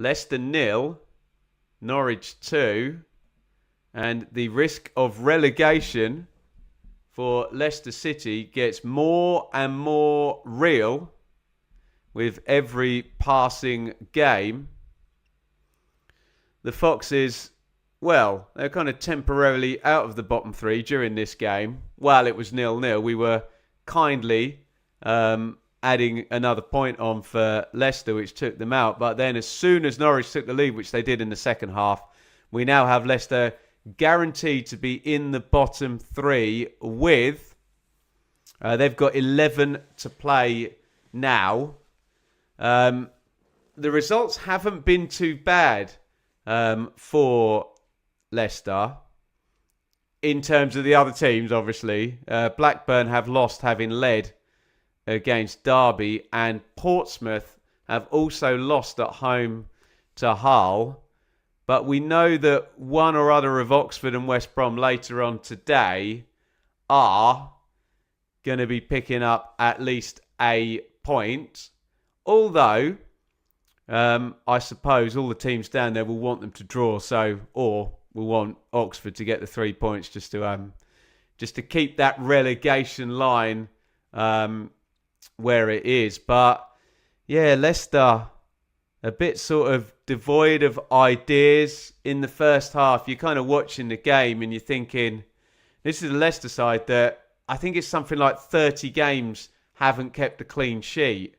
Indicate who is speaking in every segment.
Speaker 1: Leicester 0, Norwich 2, and the risk of relegation for Leicester City gets more and more real with every passing game. The Foxes, well, they're kind of temporarily out of the bottom three during this game. While it was 0-0, we were kindly adding another point on for Leicester, which took them out. But then as soon as Norwich took the lead, which they did in the second half, we now have Leicester guaranteed to be in the bottom three with... they've got 11 to play now. The results haven't been too bad for Leicester in terms of the other teams, obviously. Blackburn have lost, having led against Derby, and Portsmouth have also lost at home to Hull. But we know that one or other of Oxford and West Brom later on today are going to be picking up at least a point. Although, I suppose all the teams down there will want them to draw, or will want Oxford to get the 3 points just to keep that relegation line where it is. But yeah, Leicester a bit sort of devoid of ideas in the first half. You're kind of watching the game and you're thinking, this is a Leicester side that I think it's something like 30 games haven't kept a clean sheet.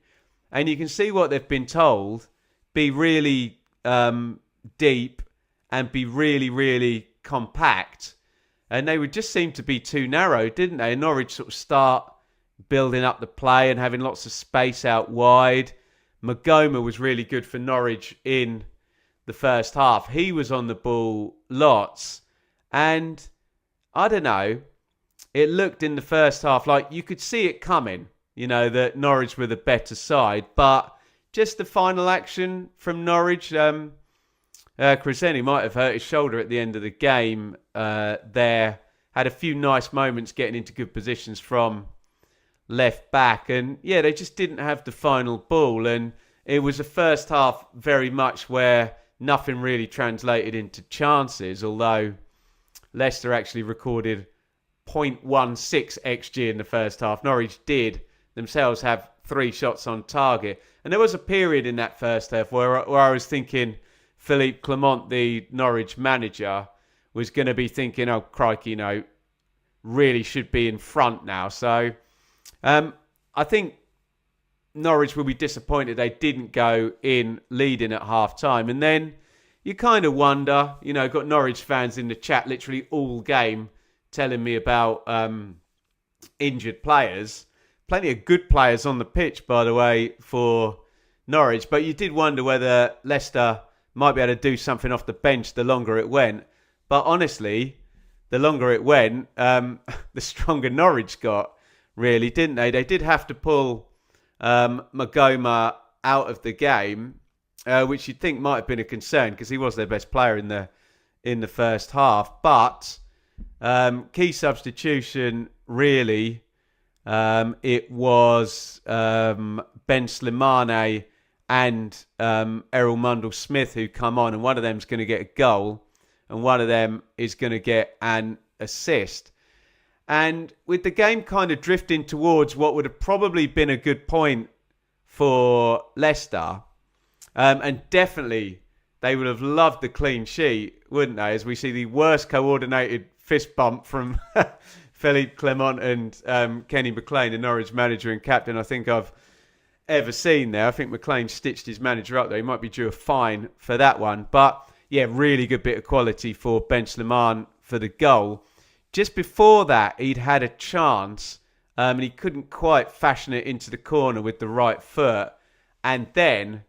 Speaker 1: And you can see what they've been told, be really deep and be really, really compact. And they would just seem to be too narrow, didn't they? Norwich sort of start building up the play and having lots of space out wide. Magoma was really good for Norwich in the first half. He was on the ball lots. And I don't know, it looked in the first half like you could see it coming, you know, that Norwich were the better side. But just the final action from Norwich, Crescenti might have hurt his shoulder at the end of the game there. Had a few nice moments getting into good positions from left back. And yeah, they just didn't have the final ball. And it was a first half very much where nothing really translated into chances. Although Leicester actually recorded 0.16 XG in the first half. Norwich did themselves have 3 shots on target. And there was a period in that first half where I was thinking Philippe Clement, the Norwich manager, was going to be thinking, oh, crikey, you know, really should be in front now. So I think Norwich will be disappointed they didn't go in leading at half-time. And then you kind of wonder, you know, got Norwich fans in the chat literally all game telling me about injured players. Plenty of good players on the pitch, by the way, for Norwich. But you did wonder whether Leicester might be able to do something off the bench the longer it went. But honestly, the longer it went, the stronger Norwich got, really, didn't they? They did have to pull Magoma out of the game, which you'd think might have been a concern because he was their best player in the first half. But key substitution, really, it was Ben Slimane and Errol Mundle-Smith who come on, and one of them is going to get a goal and one of them is going to get an assist. And with the game kind of drifting towards what would have probably been a good point for Leicester, and definitely they would have loved the clean sheet, wouldn't they? As we see the worst coordinated fist bump from Philippe Clement and Kenny McLean, the Norwich manager and captain, I think I've ever seen there. I think McLean stitched his manager up there. He might be due a fine for that one. But yeah, really good bit of quality for Ben Slimane for the goal. Just before that, he'd had a chance and he couldn't quite fashion it into the corner with the right foot. And then,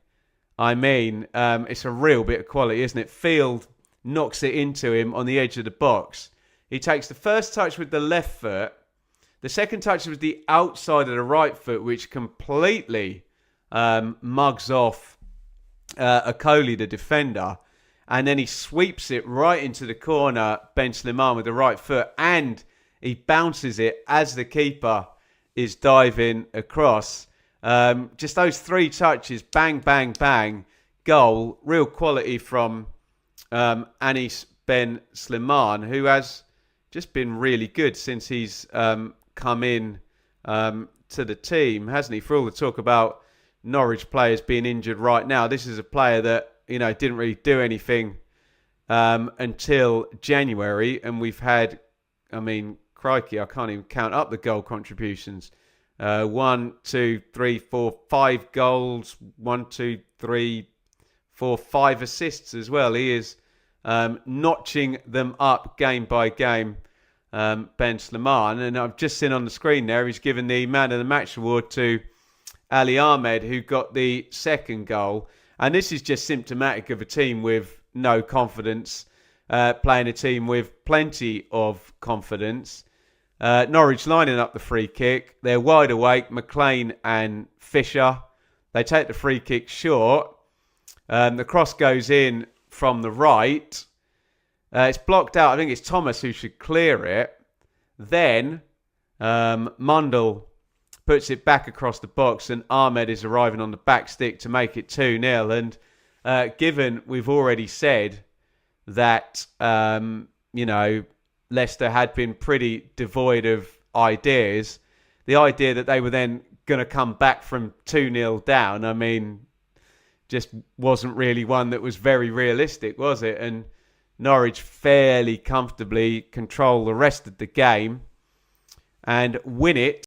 Speaker 1: I mean, it's a real bit of quality, isn't it? Field knocks it into him on the edge of the box. He takes the first touch with the left foot. The second touch was the outside of the right foot, which completely mugs off Okoli, the defender. And then he sweeps it right into the corner, Ben Slimane, with the right foot. And he bounces it as the keeper is diving across. Just those 3 touches, bang, bang, bang, goal, real quality from Anis Ben Slimane, who has just been really good since he's come in to the team, hasn't he? For all the talk about Norwich players being injured right now, this is a player that, didn't really do anything until January, and we've had, crikey, I can't even count up the goal contributions. 1, 2, 3, 4, 5 goals. 1, 2, 3, 4, 5 assists as well. He is notching them up game by game, Ben Slimane. And I've just seen on the screen there, he's given the Man of the Match award to Ali Ahmed, who got the second goal. And this is just symptomatic of a team with no confidence, playing a team with plenty of confidence. Norwich lining up the free kick. They're wide awake, McLean and Fisher. They take the free kick short. The cross goes in from the right. It's blocked out. I think it's Thomas who should clear it. Then Mundell puts it back across the box, and Ahmed is arriving on the back stick to make it 2-0. And given we've already said that, Leicester had been pretty devoid of ideas, the idea that they were then going to come back from 2-0 down, just wasn't really one that was very realistic, was it? And Norwich fairly comfortably control the rest of the game and win it